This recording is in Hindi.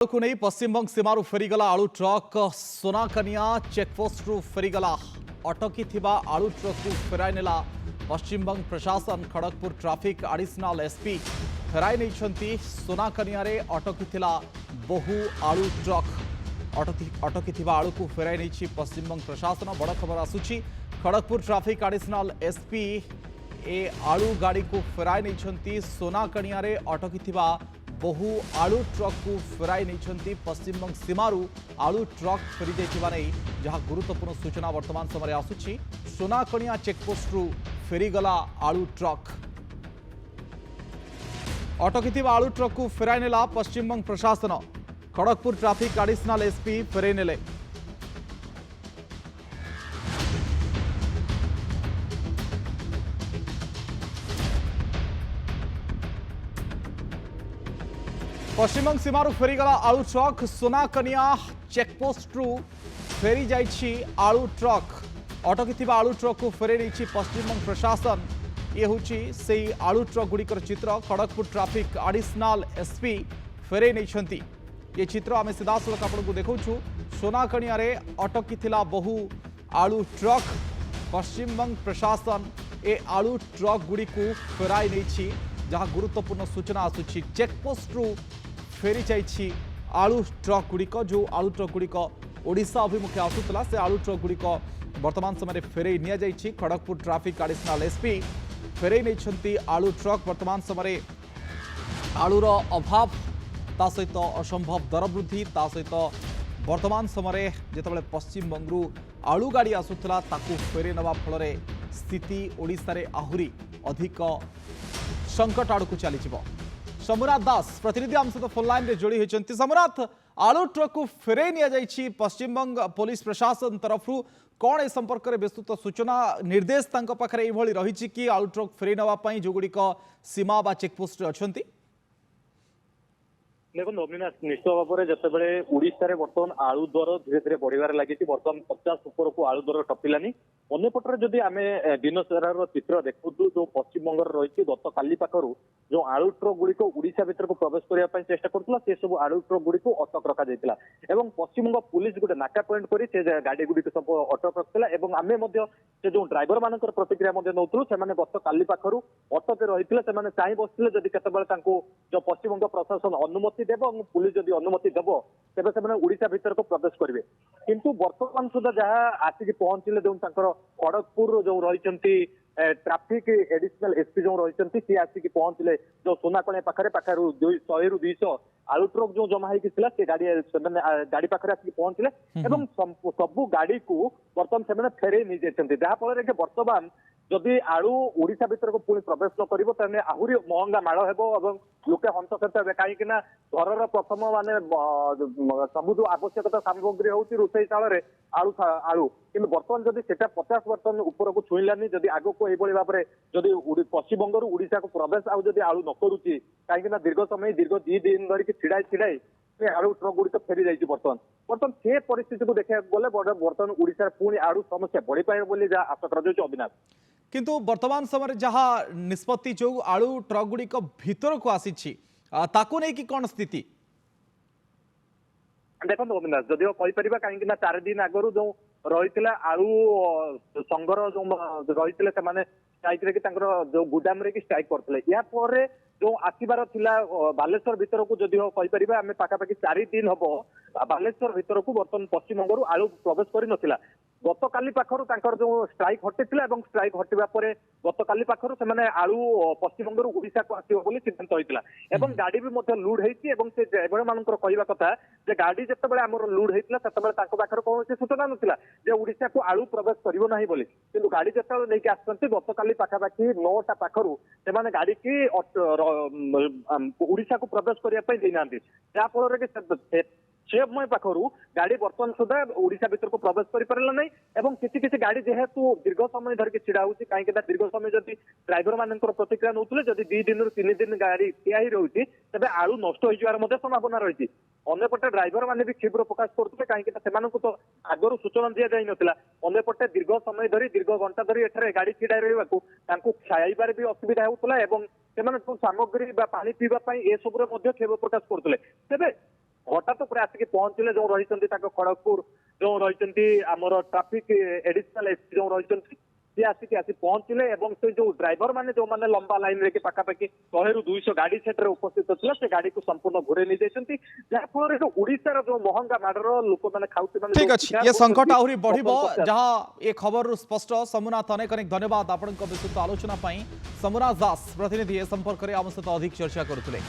को नहीं पश्चिमबंग सीमारू फेरीगला आलू ट्रक सोनाकनिया चेकपोस्ट रु फेरीगला अटकी आलू ट्रक को फेराई नेला पश्चिमबंग प्रशासन खड़गपुर ट्राफिक एडिशनल एसपी फेराई नहीं सोनाकनिया रे अटकी बहु आलू ट्रक अटकी आलू को फेराई नहीं पश्चिमबंग प्रशासन बड़ खबर आसुची खड़गपुर ट्राफिक एडिशनल एसपी ए आलू गाड़ी को फेराई नहीं सोनाकनिया रे अटकी बहु आलू ट्रक को फेराई नहीं पश्चिमबंग सीमारू आलू ट्रक फेरी जाइथिबा नै जहाँ गुरुत्वपूर्ण सूचना वर्तमान समय आसुची सोनाकनिया चेकपोस्ट रु फेरीगला आलू ट्रक अटकी आलू ट्रक को फेराई नेला पश्चिमबंग प्रशासन खड़गपुर ट्राफिक एडिशनल एसपी फेराई नेले। पश्चिमबंग सीमारू फेरीगला आलू ट्रक सोनाकनिया चेकपोस्ट रु फेरी जाइछि आलू ट्रक अटकी आलू ट्रक को फेरे नहीं पश्चिमबंग प्रशासन ये हूँ से आलू ट्रक गुड़िकर चित्र खड़गपुर ट्राफिक एडिशनल एसपी फेरे नहीं ये चित्र आम सीधासलख आपको देखु सोनाकनिया रे अटकी बहु आलू ट्रक पश्चिमबंग प्रशासन ए आलू ट्रक गुड़ी को फेराई नहीं जहाँ गुरुत्वपूर्ण सूचना आसूची चेकपोस्ट रु फेरी जाइछि आलू ट्रक गुड़िक जो आलू ट्रक गुड़िक ओडिशा अभिमुखे आसूला से आलू ट्रक गुड़िक वर्तमान समय फेरई नि खड़गपुर ट्राफिक एडिशनल एसपी फेरई नहीं आलू ट्रक वर्तमान समय आलूर अभाव ता सहित असंभव दर वृद्धि ता सहित वर्तमान समय जितेबाला पश्चिमबंगू आलू गाड़ी आसूला ताकू फेरे नवा फल स्थिति ओडिशा रे आहुरी अधिक संकट आड़ को चली सम्राट दास प्रतिनिधि आम सहित फोन लाइन जोड़ी होती। सम्राट आलू ट्रक को फेरई नि पश्चिमबंग पुलिस प्रशासन तरफ कौन ए संपर्क में विस्तृत सूचना निर्देश पाखे ये रही कि आलू ट्रक फेरई नापी जो गुड़िक सीमा बा चेकपोस्ट अच्छा देखो अविनाश निश्चित भाव में जितेबाला ओडिशा बर्तमान आलू दर धीरे धीरे बढ़िबार लगी बर्तमान 50 ऊपर को आलू दर टपिलानी अन्यपटर जदि आम दिन सारार चित्र देखु जो पश्चिमबंग रही गत काली पाखर जो आलू ट्रक गुड़िक ओडिशा भितर को प्रवेश करने चेष्टा करुला से सब आलू ट्रक गुड़िक अटक रखा जाइतिला एवं पश्चिमबंग पुलिस गोटे नाका पॉइंट कर गाड़ी गुड़िक सब अटक रखिला एवं आमे से जो ड्राइवर मान प्रतिक्रिया नौलु से गत काली पाखर अटक रही से चाह बसते जदि केतबेले जो पश्चिमबंग प्रशासन अनुमति देव पुलिस जदि अनुमति देव तेज से ओडिशा भितर को प्रवेश करेंगे किंतु वर्तमान सुधा जहाँ आसिक पहुंचले जो खड़गपुर जो रही ट्राफिक एडिशनल एसपी जो रही सी आसिक पहुंचले जो सोनाकनिया पाखे 100 ରୁ 200 आलू ट्रक जो जमा होती गाड़ी पाखे आसिक पहुंचले एवं सबू गाड़ी को बर्तमान से फेरई नहीं जाती जहाँफल कि बर्तमान जदि आलू ओडिशा भितर को पुणी प्रवेश न कर आहरी महंगा माड़ हे लोके हंसखेत हे कहीं घर प्रथम मान सब जो आवश्यकता सामग्री होती रोषई शाल आलू आलू कि बर्तमान जदि से 50 बर्तमान ऊपर को छुईलानी जदि आग को यही भाव में जदि पश्चिमबंग ओडिशा को प्रवेश आउ जदि आलू न करुच्ची कहीं दीर्घ समय दीर्घ 2 दिन धरिकी छिड़ाई आलू ट्रक गुड़ी फेरी जाइए बर्तमान से परिस्थिति को देखा गले बर्तमान ओडिशा पुणी आलू समस्या बढ़ी पाए बोली जहाँ आशा कर अविनाश किंतु वर्तमान समय जहाँ निष्पत्ति जो आलू ट्रक गुड़िक भीतर को आसी ताकू नहीं कि कौन स्थिति देखो अविनाश जदिव कहीपर कहीं 4 दिन आगु जो रही आलू संघर जो रही स्ट्राइक रे जो गुदाम रे स्ट्राइक करते या जो आसबार बालेश्वर भीतर को जदि कहीपर आम पाखापाखि 4 दिन हम बालेश्वर भीतर को बर्तमान पश्चिमबंग आलू प्रवेश कर नथिला गत काली पाखर जो स्ट्राइक हटिला स्ट्राइक हटिबा परे गत काली पाखर से आलू पश्चिमबंग ओडिशा को आसिबो बोली सिद्धांत होइतिला एवं गाड़ी भी मध्य लूड हेछि एवं से ड्राइवर मानकर कहवा कथा जे गाड़ी जतबेले हमर लूड हेतिला ततबेले ताको पाखर कोनोसी सूचना नथिला जे ओडिशा को आलू प्रवेश करिवो नाही बोली किंतु गाड़ी जतबेले लेके आसछन्ती गत काली पाखापाखि 9टा पाखरु सेमाने गाड़ी की ओडिशा को प्रवेश करिया पई देनांती जा फल रे समय पाखर गाड़ी बर्तमान सुधा ओडिशा भीतर को प्रवेश कर नहीं एवं किसी गाड़ी जेहेतु दीर्घ समय धरिकी छिड़ा होती कहीं दीर्घ समय जदि ड्राइवर मान प्रतिक्रिया नौले जदि 2 दिन ରୁ 3 दिन गाड़ी ठिया ही रही तेज आलू नष्ट हो संभावना रही अंपटे ड्राइवर मैंने भी क्षिप्र प्रकाश करते कहीं तो आगर सूचना दि जाता अंपटे दीर्घ समय धरी दीर्घ घंटा धरी एठारे गाड़ी छिड़ा रहा खाइबार भी असुविधा होता है सामग्री पा पीवा ए सब क्षोभ प्रकाश करते हठात पूरा आसिक पहुंचले जो रही खड़गपुर जो रही आमर ट्राफिक एडिशनल एसपी जो रही सी आसिक पहुंचले और से जो ड्राइवर माने जो माने लंबा लाइन रे पाखापाखि 100 ରୁ 200 गाड़ी सेठे उपस्थित था से गाड़ी को संपूर्ण घुरे नहीं जाती जहाँफल ओडिशार जो महंगा माडर लोक मैंने खाऊ ठीक अच्छे ये संकट आहरी बढ़ जहाँ ये खबर स्पष्ट सोमनाथ अनेक अनेक धन्यवाद आपण विस्तृत आलोचना समनाथ दास प्रतिनिधि ए संपर्क में आम सहित अधिक चर्चा करुले।